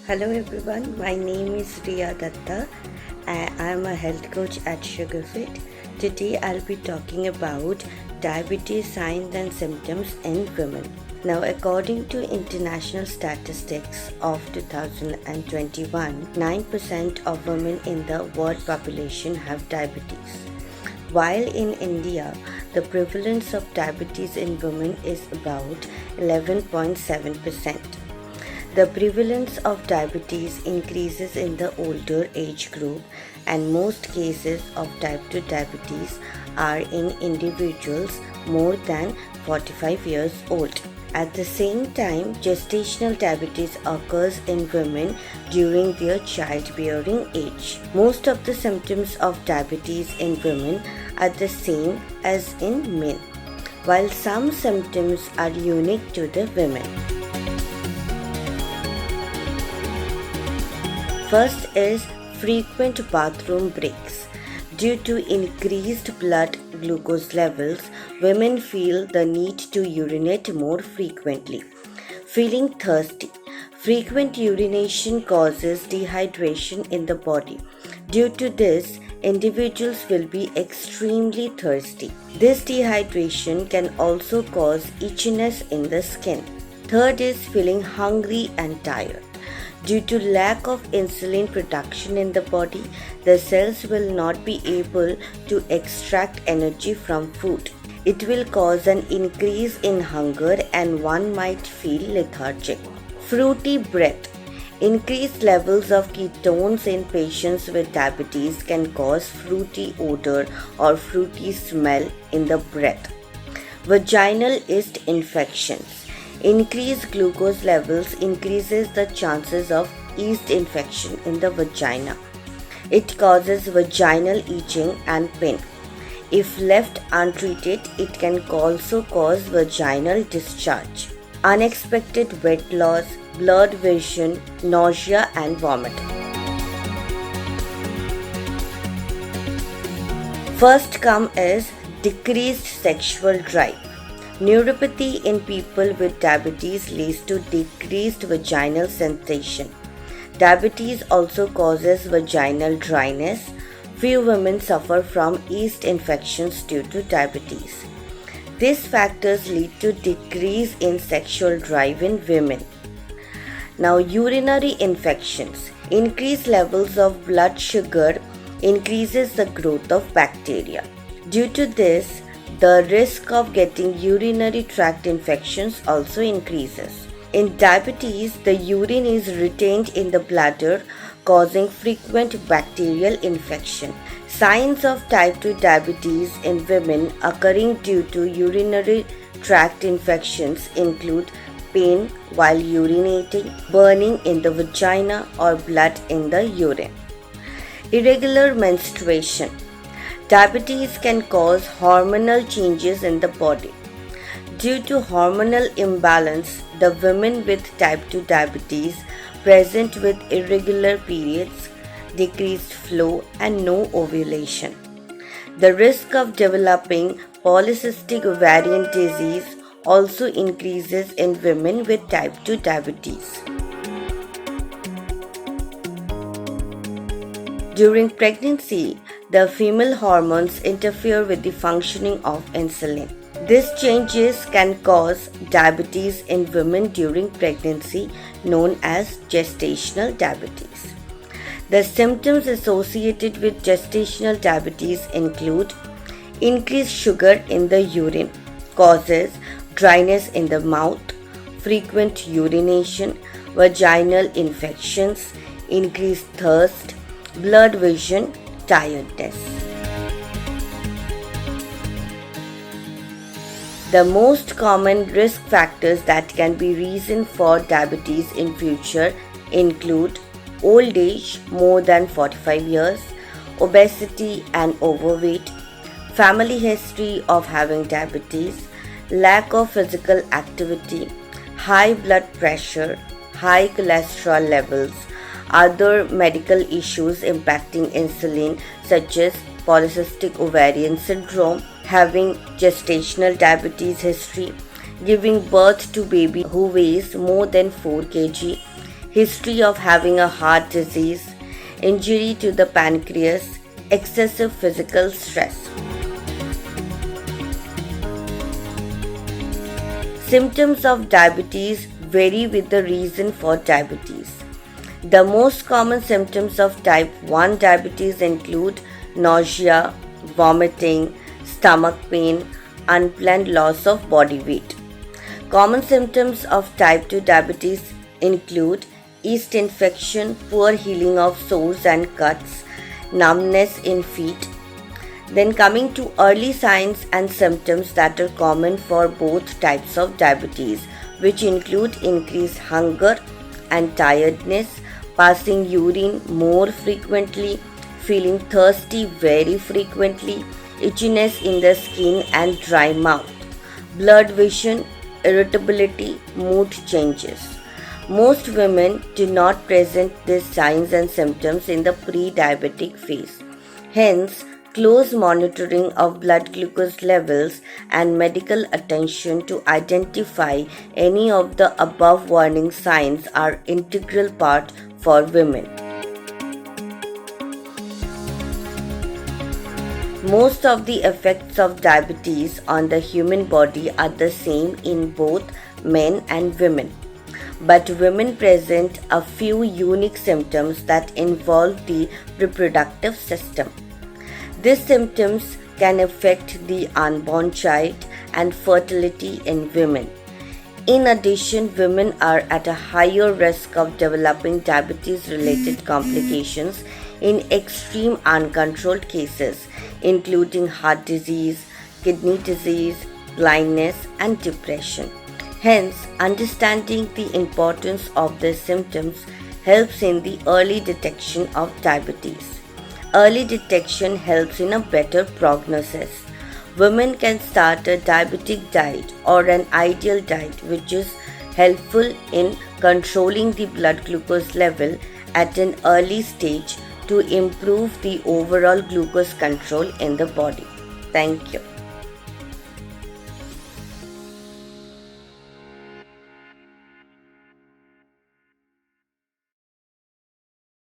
Hello everyone, my name is Riya Datta and I am a health coach at Besugarfit. Today I'll be talking about diabetes signs and symptoms in women. Now, according to international statistics of 2021, 9% of women in the world population have diabetes. While in India, the prevalence of diabetes in women is about 11.7%. The prevalence of diabetes increases in the older age group, and most cases of type 2 diabetes are in individuals more than 45 years old. At the same time, gestational diabetes occurs in women during their childbearing age. Most of the symptoms of diabetes in women are the same as in men, while some symptoms are unique to the women. First is frequent bathroom breaks. Due to increased blood glucose levels, women feel the need to urinate more frequently. Feeling thirsty. Frequent urination causes dehydration in the body. Due to this, individuals will be extremely thirsty. This dehydration can also cause itchiness in the skin. Third is feeling hungry and tired. Due to lack of insulin production in the body, the cells will not be able to extract energy from food. It will cause an increase in hunger and one might feel lethargic. Fruity breath. Increased levels of ketones in patients with diabetes can cause fruity odor or fruity smell in the breath. Vaginal yeast infections. Increased glucose levels increases the chances of yeast infection in the vagina. It causes vaginal itching and pain. If left untreated, it can also cause vaginal discharge. Unexpected weight loss, blurred vision, nausea and vomit. First come is decreased sexual drive. Neuropathy in people with diabetes leads to decreased vaginal sensation. Diabetes also causes vaginal dryness. Few women suffer from yeast infections due to diabetes. These factors lead to decrease in sexual drive in women. Now, urinary infections. Increased levels of blood sugar increases the growth of bacteria. Due to this, the risk of getting urinary tract infections also increases. In diabetes, the urine is retained in the bladder, causing frequent bacterial infection. Signs of type 2 diabetes in women occurring due to urinary tract infections include pain while urinating, burning in the vagina, or blood in the urine. Irregular menstruation. Diabetes can cause hormonal changes in the body. Due to hormonal imbalance, the women with type 2 diabetes present with irregular periods, decreased flow, and no ovulation. The risk of developing polycystic ovarian disease also increases in women with type 2 diabetes. During pregnancy, the female hormones interfere with the functioning of insulin. These changes can cause diabetes in women during pregnancy, known as gestational diabetes. The symptoms associated with gestational diabetes include increased sugar in the urine, causes dryness in the mouth, frequent urination, vaginal infections, increased thirst, blurred vision, tiredness. The most common risk factors that can be reason for diabetes in future include old age more than 45 years, obesity and overweight, family history of having diabetes, lack of physical activity, high blood pressure, high cholesterol levels, other medical issues impacting insulin such as polycystic ovarian syndrome, having gestational diabetes history, giving birth to baby who weighs more than 4 kg, history of having a heart disease, injury to the pancreas, excessive physical stress. Symptoms of diabetes vary with the reason for diabetes. The most common symptoms of type 1 diabetes include nausea, vomiting, stomach pain, unplanned loss of body weight. Common symptoms of type 2 diabetes include yeast infection, poor healing of sores and cuts, numbness in feet. Then coming to early signs and symptoms that are common for both types of diabetes, which include increased hunger and tiredness, passing urine more frequently, feeling thirsty very frequently, itchiness in the skin and dry mouth, blurred vision, irritability, mood changes. Most women do not present these signs and symptoms in the pre-diabetic phase. Hence, close monitoring of blood glucose levels and medical attention to identify any of the above warning signs are integral part for women. Most of the effects of diabetes on the human body are the same in both men and women. But women present a few unique symptoms that involve the reproductive system. These symptoms can affect the unborn child and fertility in women. In addition, women are at a higher risk of developing diabetes-related complications in extreme uncontrolled cases, including heart disease, kidney disease, blindness, and depression. Hence, understanding the importance of these symptoms helps in the early detection of diabetes. Early detection helps in a better prognosis. Women can start a diabetic diet or an ideal diet, which is helpful in controlling the blood glucose level at an early stage to improve the overall glucose control in the body. Thank you.